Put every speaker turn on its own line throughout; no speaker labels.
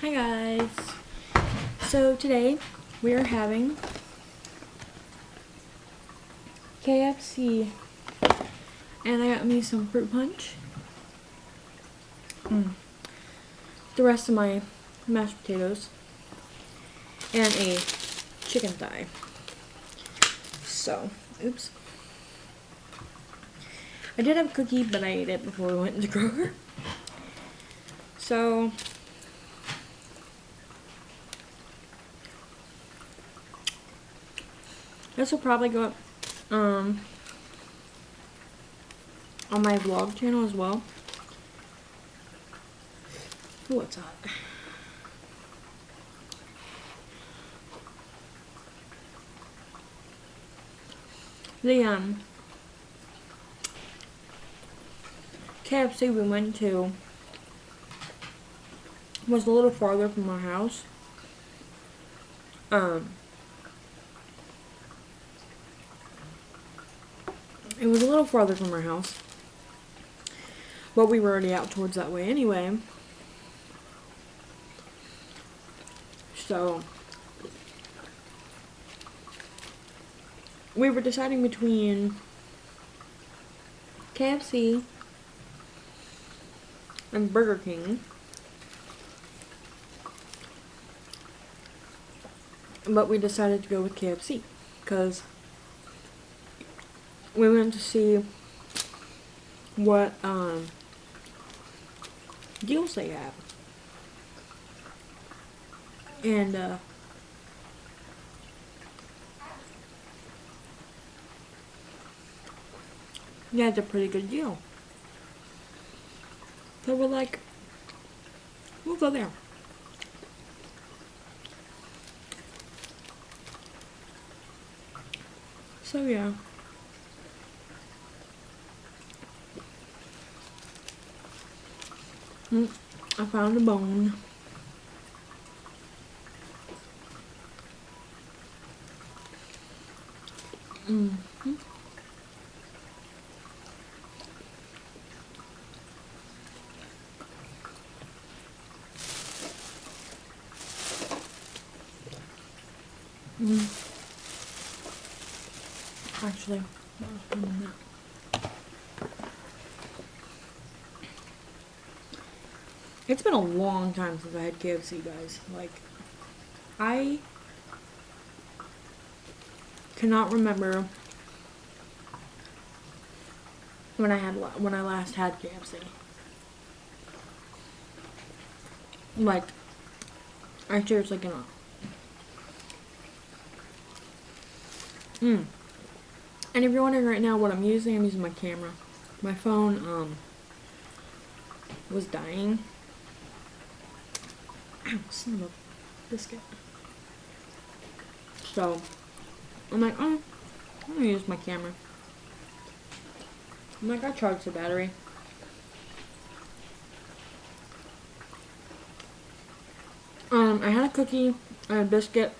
Hi guys. So today we are having KFC and I got me some fruit punch. The rest of my mashed potatoes and a chicken thigh. So, oops. I did have a cookie, but I ate it before we went into Kroger. So, this will probably go up on my vlog channel as well. Ooh, what's hot? The KFC we went to was a little farther from our house. It was a little farther from our house, but we were already out towards that way anyway. So we were deciding between KFC and Burger King. But we decided to go with KFC because we went to see what deals they have. And yeah, it's a pretty good deal. So we're like, we'll go there. So yeah. I found a bone. Actually, it's been a long time since I had KFC, guys. Like, I cannot remember when I last had KFC. Like, I seriously cannot. And if you're wondering right now what I'm using my camera. My phone was dying. Ow, son of a biscuit. So I'm like, oh, I'm gonna use my camera. I'm like, I charged the battery. I had a cookie and a biscuit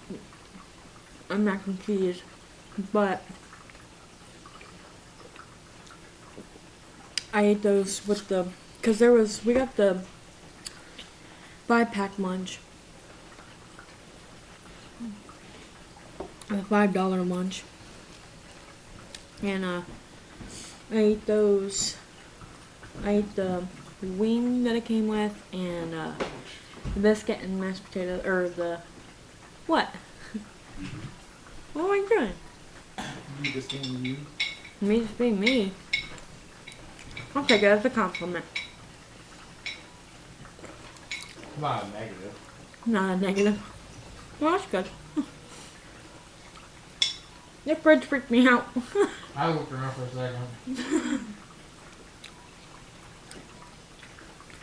and mac and cheese, but I ate those with the, cause we got the 5-pack lunch. A $5 lunch. And I ate those. I ate the wing that it came with and the biscuit and mashed potato, or the, what? What am I doing?
You just being you.
Me just being me. I'll take it as a compliment.
Not a negative.
Not a negative. Well, that's good. Your fridge freaked me out.
I looked around for a second.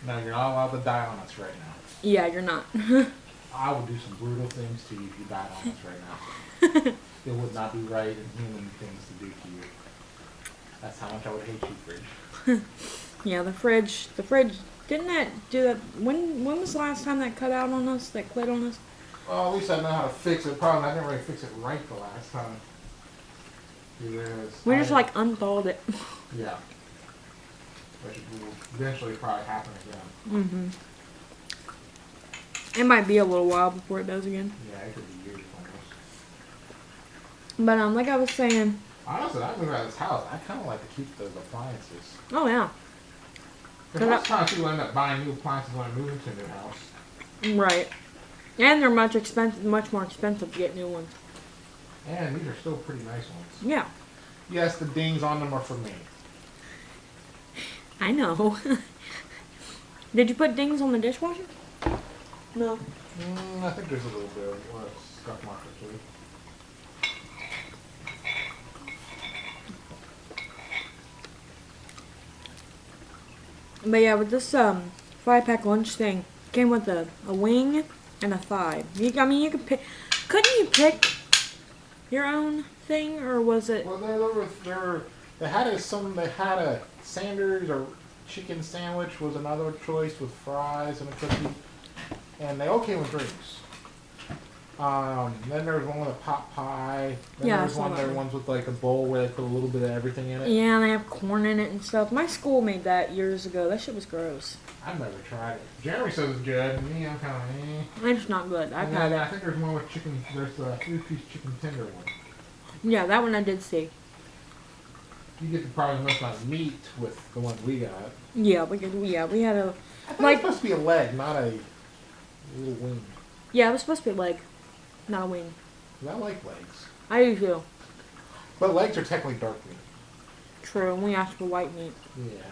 No, you're not allowed to die on us right now.
Yeah, you're not.
I would do some brutal things to you if you died on us right now. It would not be right and human things to do to you. That's how much I would hate you, fridge.
Yeah, the fridge, didn't that do that, when was the last time that cut out on us, that quit on us?
Well, at least I know how to fix it. Problem, I didn't really fix it right the last time.
We just like unthawed it.
Yeah. Which will eventually probably happen again.
It might be a little while before it does again.
Yeah, it could be years almost.
But like I was saying.
Honestly, I move out of this house. I kind of like to keep those appliances.
Oh yeah.
Because most times people end up buying new appliances when I move into a new house.
Right. And they're much more expensive to get new ones.
And these are still pretty nice ones.
Yeah.
Yes, the dings on them are for me.
I know. Did you put dings on the dishwasher? No.
I think there's a little bit of scuff marker too.
But yeah, with this 5-pack lunch thing, came with a wing and a thigh. I mean, you could pick. Couldn't you pick your own thing, or was it?
Well, they had a Sanders or chicken sandwich was another choice with fries and a cookie, and they all came with drinks. Then there was one with a pot pie. Then
Yeah,
there were ones with like a bowl where they put a little bit of everything in it.
Yeah, and they have corn in it and stuff. My school made that years ago. That shit was gross.
I've never tried it. Jeremy says it's good, and me, I'm kind of
It's not good. I've had
I
it.
think there's one with chicken. There's the 3-piece chicken tender one.
Yeah, that one I did see.
You get the probably most amount of meat with the ones we got.
Yeah, we had a
I thought it was supposed to be a leg, not a little wing.
Yeah, it was supposed to be a leg, not a wing.
I like legs.
I do too.
But legs are technically dark meat.
True, and we asked for white meat.
Yeah.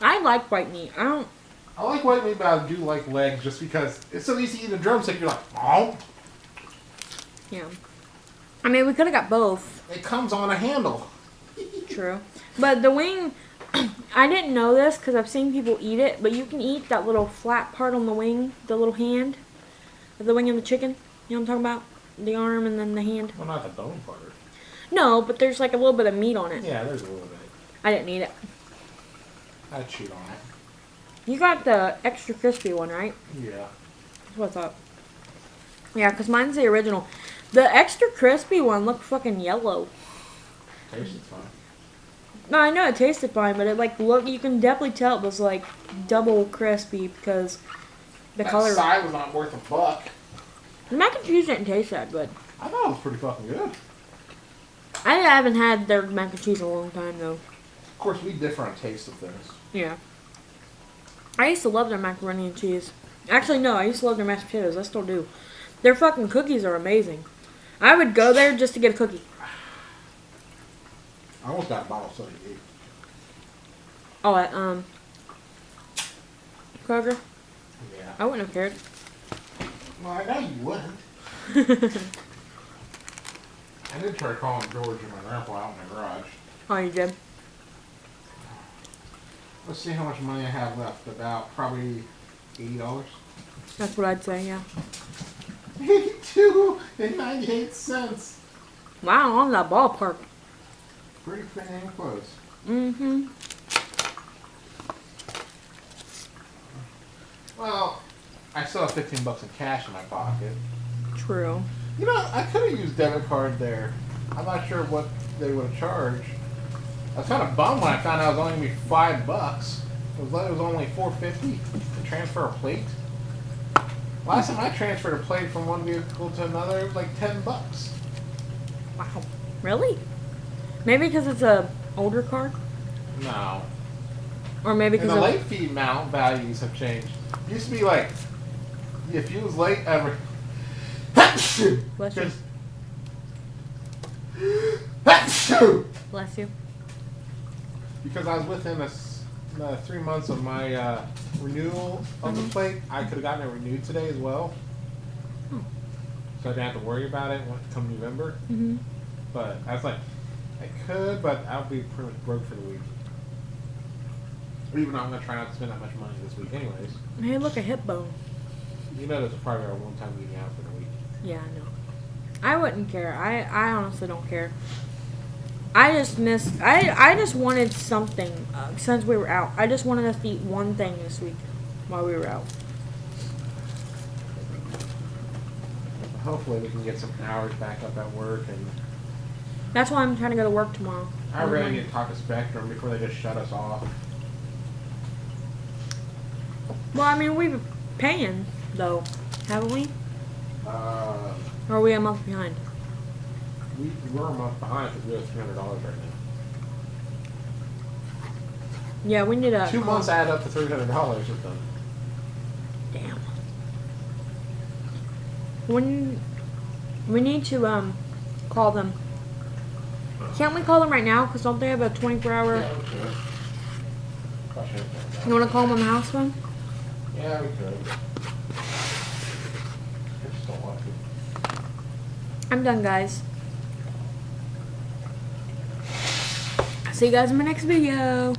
I like white meat. I
like white meat, but I do like legs just because it's so easy to eat a drumstick. You're like, oh.
Yeah. I mean, we could have got both.
It comes on a handle.
True. But the wing, I didn't know this because I've seen people eat it, but you can eat that little flat part on the wing, the little hand of the wing of the chicken. You know what I'm talking about? The arm and then the hand.
Well, not the bone part.
No, but there's like a little bit of meat on it.
Yeah, there's a little bit.
I didn't eat it.
I'd cheat on it.
You got the extra crispy one, right?
Yeah.
That's what I thought. Yeah, because mine's the original. The extra crispy one looked fucking yellow.
Tasted fine.
No, I know it tasted fine, but you can definitely tell it was like double crispy because the color.
That side was not worth $1.
The mac and cheese didn't taste that good.
I thought it was pretty fucking good.
I haven't had their mac and cheese in a long time though.
Of course, we differ on taste of things.
Yeah. I used to love their macaroni and cheese. Actually, no, I used to love their mashed potatoes. I still do. Their fucking cookies are amazing. I would go there just to get a cookie.
I almost got a bottle of soda.
Oh, at Kroger?
Yeah.
I wouldn't have cared.
Well, I know you wouldn't. I did try calling George and my grandpa out in the garage.
Oh, you did?
Let's see how much money I have left. About probably $80.
That's what I'd say, yeah.
82 and 98 cents.
Wow, on that ballpark.
Pretty damn close.
Mm-hmm.
Well, I still have $15 in cash in my pocket.
True.
You know, I could have used debit card there. I'm not sure what they would have charged. I was kind of bummed when I found out it was only going to be $5. It was only $4.50 to transfer a plate. Last time I transferred a plate from one vehicle to another, it was like $10.
Wow. Really? Maybe because it's a older car?
No.
Or maybe
And
because
the late fee amount values have changed. It used to be like, if you was late ever.
Bless you. Bless you.
Because I was within 3 months of my renewal of the plate, I could have gotten it renewed today as well. So I didn't have to worry about it come November.
Mm-hmm.
But I was like, I could, but I'll be pretty much broke for the week. Even though I'm going to try not to spend that much money this week anyways.
Hey, look, a hip bone.
You know this is probably our one-time eating out for the week.
Yeah, I know. I wouldn't care. I honestly don't care. I just wanted something since we were out. I just wanted us to eat one thing this week while we were out.
Hopefully we can get some hours back up at work, and
That's why I'm trying to go to work tomorrow.
I really need to talk to Spectrum before they just shut us off.
Well, I mean, paying though, haven't we?
Uh,
Or are we a month behind?
we're a month behind because we have $300 right now.
Yeah, we need a
2 months add up to $300 with them.
Damn. When we need to call them. Can't we call them right now? Cause don't they have a 24-hour?
Yeah, we could. Gosh, I didn't think about
You want to call them on the house phone?
it. Yeah, we could. I just don't want to.
I'm done, guys. See you guys in my next video.